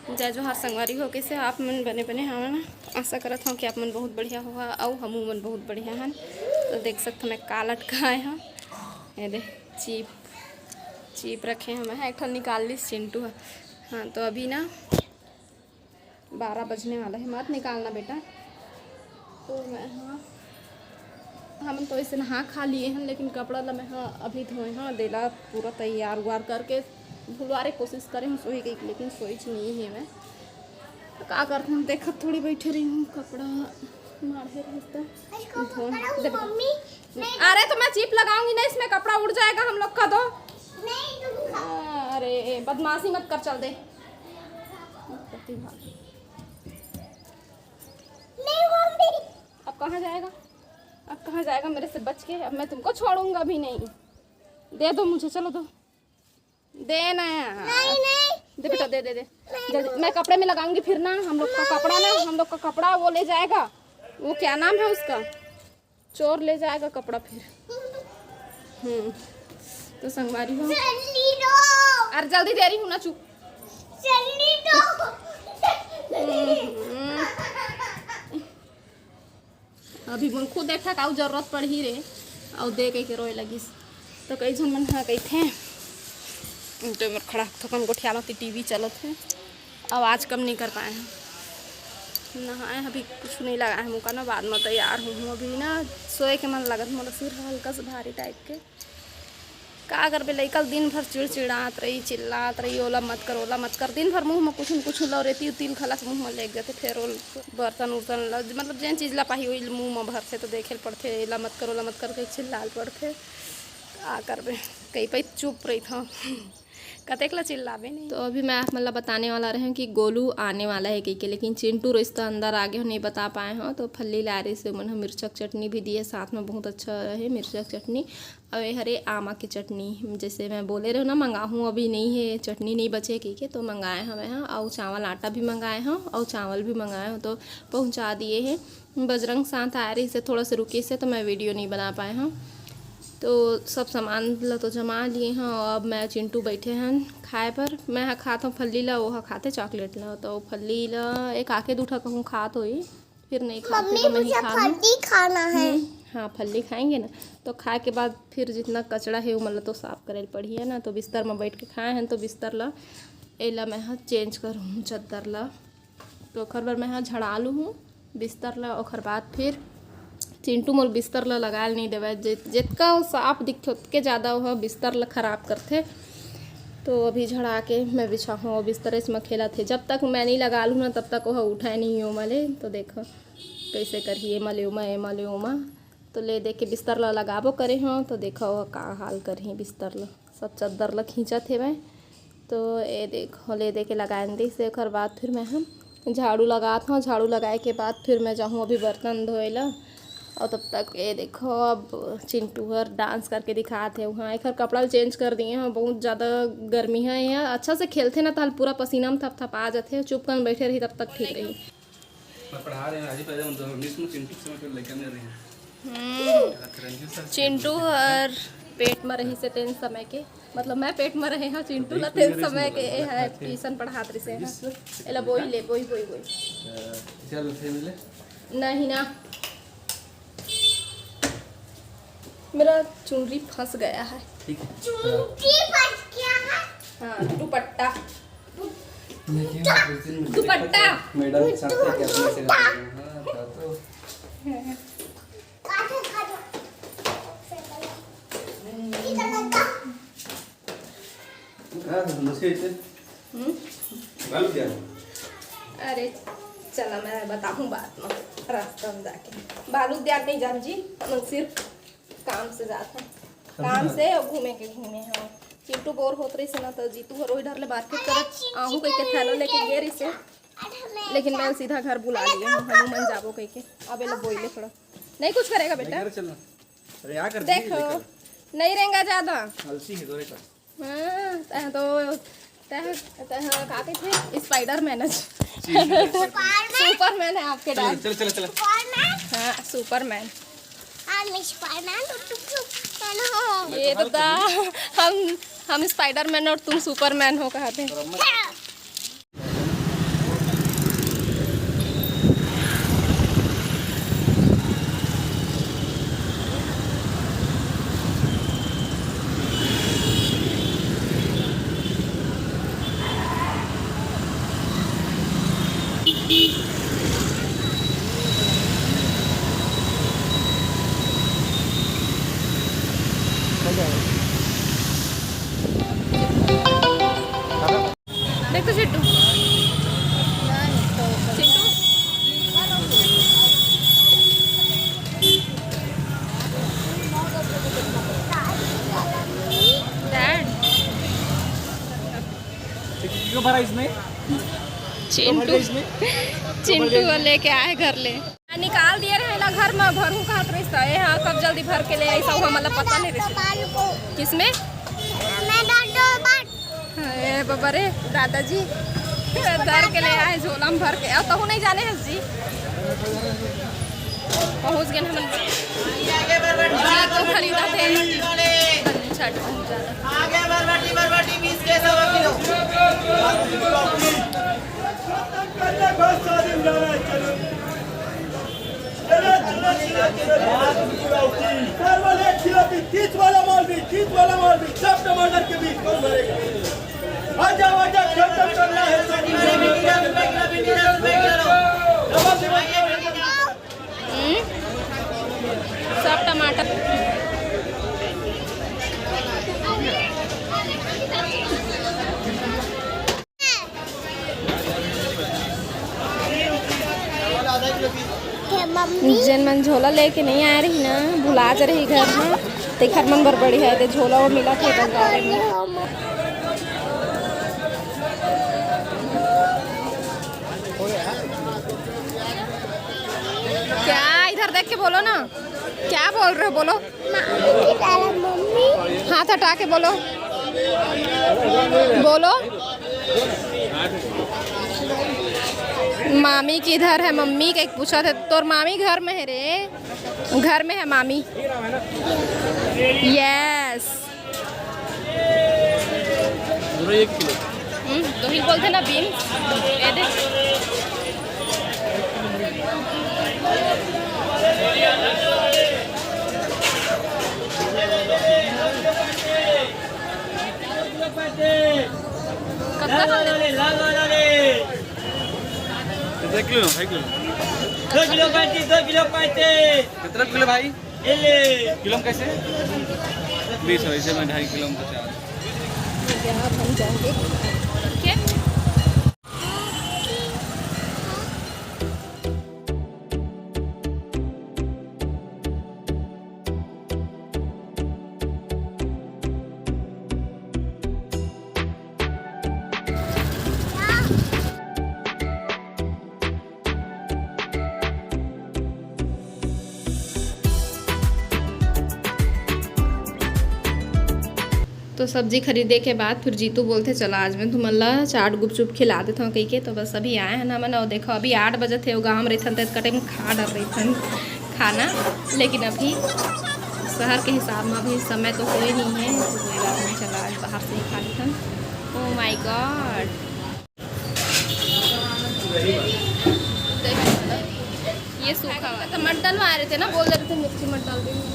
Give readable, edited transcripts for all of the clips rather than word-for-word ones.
जय जोहार संगवारी हो कैसे आप मन बने हवन। आशा करत हूँ कि आप मन बहुत बढ़िया हुआ और हम मन बहुत बढ़िया हन। तो देख सकते मैं का लटकाए हैं, ये दे चीप रखे हैं। मैं एक ठन निकाल ली चिंटू है। हाँ तो अभी ना 12 बजने वाला है, मत निकालना बेटा। तो मैं हम तो इसे नहा खा लिए हैं, लेकिन कपड़ा ला मैं अभी धोए हैं देला पूरा तैयार उवार करके भुलवारे कोशिश करें हूँ सोई गई, लेकिन सोई नहीं है। मैं तो क्या करते हैं देखा थोड़ी बैठे रही हूँ, कपड़ा मारे रहता। अरे तो मैं चिप लगाऊंगी ना, इसमें कपड़ा उड़ जाएगा हम लोग का। तो अरे बदमाशी मत कर, चल दे। अब कहाँ जाएगा, अब कहाँ जाएगा मेरे से बच के। अब मैं तुमको छोड़ूंगा भी नहीं। दे दो मुझे, चलो दो, दे ना। नहीं दे बेटा, दे दे दे। मैं कपड़े में लगाऊंगी फिर ना। हम लोग का कपड़ा ना, हम लोग का कपड़ा वो ले जाएगा। वो क्या नाम है उसका, चोर ले जाएगा कपड़ा फिर। तो संगवारी हो, अरे जल्दी दे रही हूँ ना, चुप। अभी मन खुद देखा का जरूरत पड़ ही रे और दे के रोए लगी। तो कई झन मन कही थे तो मेरे खड़ा थकन गोठिया टीवी चलत है। आवाज़ कम नहीं कर पाए हैं, नहाए अभी कुछ नहीं लगा है मुँह का ना। बाद में तैयार हूँ अभी ना, सोए के मन लगत मोला, सिर हल्का से भारी टाइप के। का कर बे कल दिन भर चिड़चिड़ात रही, चिल्लात रही, ओला मत कर ओला मत कर। दिन भर मुँह में कुछ न कुछ लो रहती, तिल खलक मुँह में ले गए थे। फिर बर्तन उर्तन मतलब जैन चीज़ ला पाही वही मुँह में भरते। तो देखे पड़ते एला मत कर ओला मत कर चिल्लाल पड़ते। का करबे कहीं पे चुप रही था, कतेकला चिल्लावे नहीं। तो अभी मैं आप मतलब बताने वाला रहे कि गोलू आने वाला है कहीं के, लेकिन चिंटू रिश्ता अंदर आ गया नहीं बता पाए हैं। तो फल्ली लारे से मन मिर्चक चटनी भी दी है साथ में, बहुत अच्छा है मिर्चक चटनी। और हरे आमा की चटनी जैसे मैं बोले रहे ना मंगाऊँ, अभी नहीं है चटनी नहीं बचे कहीं के, तो मंगाए हमें हैं। और चावल आटा भी मंगाए हैं और चावल भी मंगाए हैं, तो पहुँचा दिए हैं। बजरंग साथ आ रही से थोड़ा सा रुके से, तो मैं वीडियो नहीं बना पाए हैं। तो सब सामान ला तो जमा लिए हैं। और अब मैं चिंटू बैठे हैं खाए पर। मैं खाता हूँ फल्ली ला, वो खाते चॉकलेट ला। तो फल्ली ला एक आके दूठा कहूँ खात होई, फिर नहीं खाते तो मैं ही खाना है। हाँ फल्ली खाएंगे ना, तो खाए के बाद फिर जितना कचड़ा है वो मतलब तो साफ़ करे पड़ी है ना। तो बिस्तर में बैठ के खाए हैं, तो बिस्तर ला एला मैं चेंज करूँ चद्दर ला। तो ओखर बार मैं झड़ा लूँ हूँ बिस्तर ला। ओखर बाद फिर चिंटू मोर बिस्तर ला लगा नहीं देवे, जितना साफ दिखते उतके ज़्यादा वह बिस्तर ला खराब करते। तो अभी झड़ा के मैं बिछा हूँ बिस्तर इसमें खेला थे। जब तक मैं नहीं लगा लूँ ना तब तक वह उठाए नहीं हो मले। तो देखो कैसे करिए मले उमा तो ले दे के बिस्तर ला लगाबो करे हों। तो देखो वह का हाल करी बिस्तर ला, सब चद्दर ला खींचा थे भाई। तो ये देखो ले दे के लगाए दी से। ओखर बाद फिर मैं हम झाड़ू लगाता हूँ, झाड़ू लगाए के बाद फिर मैं जाऊँ अभी बर्तन धोए ला। और तब तक ये देखो अब चिंटू हर डांस करके दिखाते हैं वहाँ। एक कपड़ा चेंज कर दिए हैं, बहुत ज़्यादा गर्मी है यहाँ। अच्छा से खेलते ना तो पूरा पसीना में थप आ जाते हैं। चुप कर बैठे रही तब तक ठीक रही। चिंटू हर पेट में रही से 3 समय के, मतलब मैं पेट में रहे हाँ चिंटू ला 3 समय के है ट्यूशन पढ़ात रही से। एला बोई ले बोई नहीं ना, मेरा चुनरी फंस गया है। चुनरी फंस गया है, हाँ दुपट्टा मैडम अरे चला मैं बताऊँ बात में रास्ता में जाके। बालू उद्यान नहीं जान जी, सिर्फ काम से जाते हैं, काम से और घूमे हाँ। चिंटू बोर होत रही से ना, तो जीतू हर इधर ले मार्केट कर आहू कह के थैला लेके गे रही से, लेकिन मैं सीधा घर बुला लिया हूँ। हनुमान जाबो कह के। अब ये बोई ले थोड़ा नहीं कुछ करेगा बेटा, देखो नहीं रहेगा ज्यादा। हाँ तो कहते थे स्पाइडरमैन सुपरमैन है आपके डैड। चल हाँ सुपरमैन ये तो हम स्पाइडरमैन और तुम सुपरमैन हो कहते हैं। देख तो चिट्टू चिट्टू डैड क्यों भरा इसमें? चिंटू चिंटू को लेके आए घर ले निकाल दिए रहे ला घर में भरू का रिश्ता है। हाँ कब जल्दी भर के ले आई सब मतलब पता नहीं रिश्ता किसमें ए बाबा रे दादाजी धर के ले आए झोला में भर के अब तो नहीं जाने हैं जी पहुँच गए हम जी तो खरीदा थे छठ तीस वाला माल भी सब टमाटर के बीच कौन भरेगा? आजा आजा खत्म करना है सब टमाटर जन मन झोला लेके नहीं आ रही ना भुला जा रही घर में ते घर मन बड़ी है ते झोला वो मिला थे क्या इधर देख के बोलो ना क्या बोल रहे हो बोलो हाथ हटा के बोलो बोलो मामी किधर है मम्मी का पूछा था तोर मामी घर में है रे घर में है मामी यस तो ही बोलते ना बीन किलो 2 किलो 2 किलो भाई किलो में कैसे 20 वैसे में 2.5 किलो में 50 क्या तो सब्जी खरीदे के बाद फिर जीतू बोलते चला आज मैं तुम्हारा चाट गुपचुप खिला देता हूँ कहीं के तो बस अभी आए हैं ना मैंने और देखो अभी 8 बजे थे वो गाँव में रहते थे कटे में खा डर रही थी खाना लेकिन अभी शहर के हिसाब में अभी समय तो कोई नहीं है तो कोई बात नहीं चला आज बाहर से ही खा लेते ओह माय गॉड ये सूखा हुआ तो मत डलवा रहे थे ना बोल रहे थे मिर्ची मत डाल देंगे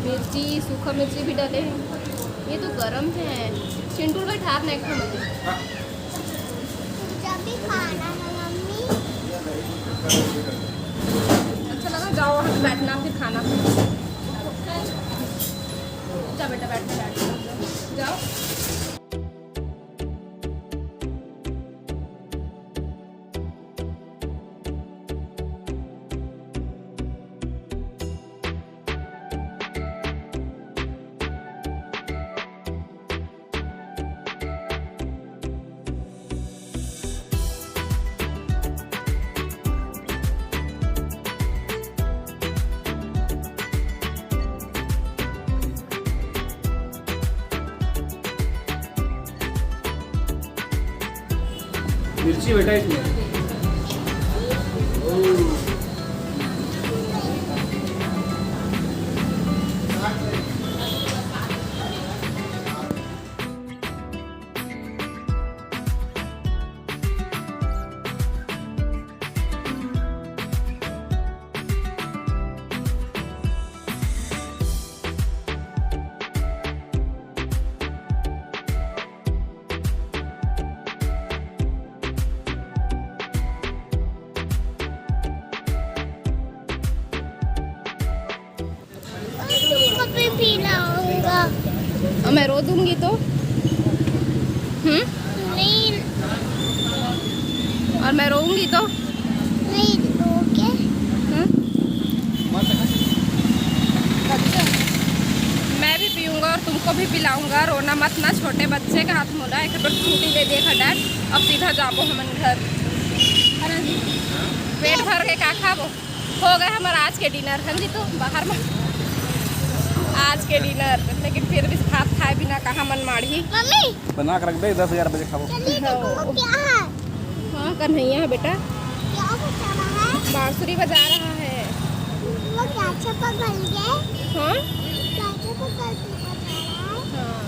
मिर्ची सूखा मिर्ची भी डाले हैं ये तो गरम है चिंटू भाई ठाप नहीं खा मुझे अच्छा लगा जाओ वहाँ पे बैठना फिर खाना जा बेटा बैठ जाओ मिर्ची बेटा इसमें भी पिलाऊंगा। और मैं रो दूंगी तो नहीं और मैं रोऊंगी तो नहीं दोगे। मैं भी पीऊंगा और तुमको भी पिलाऊंगा। रोना मत ना, छोटे बच्चे का हाथ मोला एक बार छुट्टी दे देखा डैड। अब सीधा जाबो हमन घर, है ना जी? पेट भर के का खाबो। हो गए हमारा आज के डिनर, हम जी तो बाहर में आज के डिनर, लेकिन फिर भी भात खाए बिना कहाँ मन माढ़ी। मम्मी बना कर रख दे, 10-11 बजे खाओ। चलिए देखो क्या है। हाँ कन्हैया है बेटा, क्या बचा रहा है? बांसुरी बजा रहा है। वो कैसे पकड़ गए? हाँ कैसे पकड़ के बता रहा है? हाँ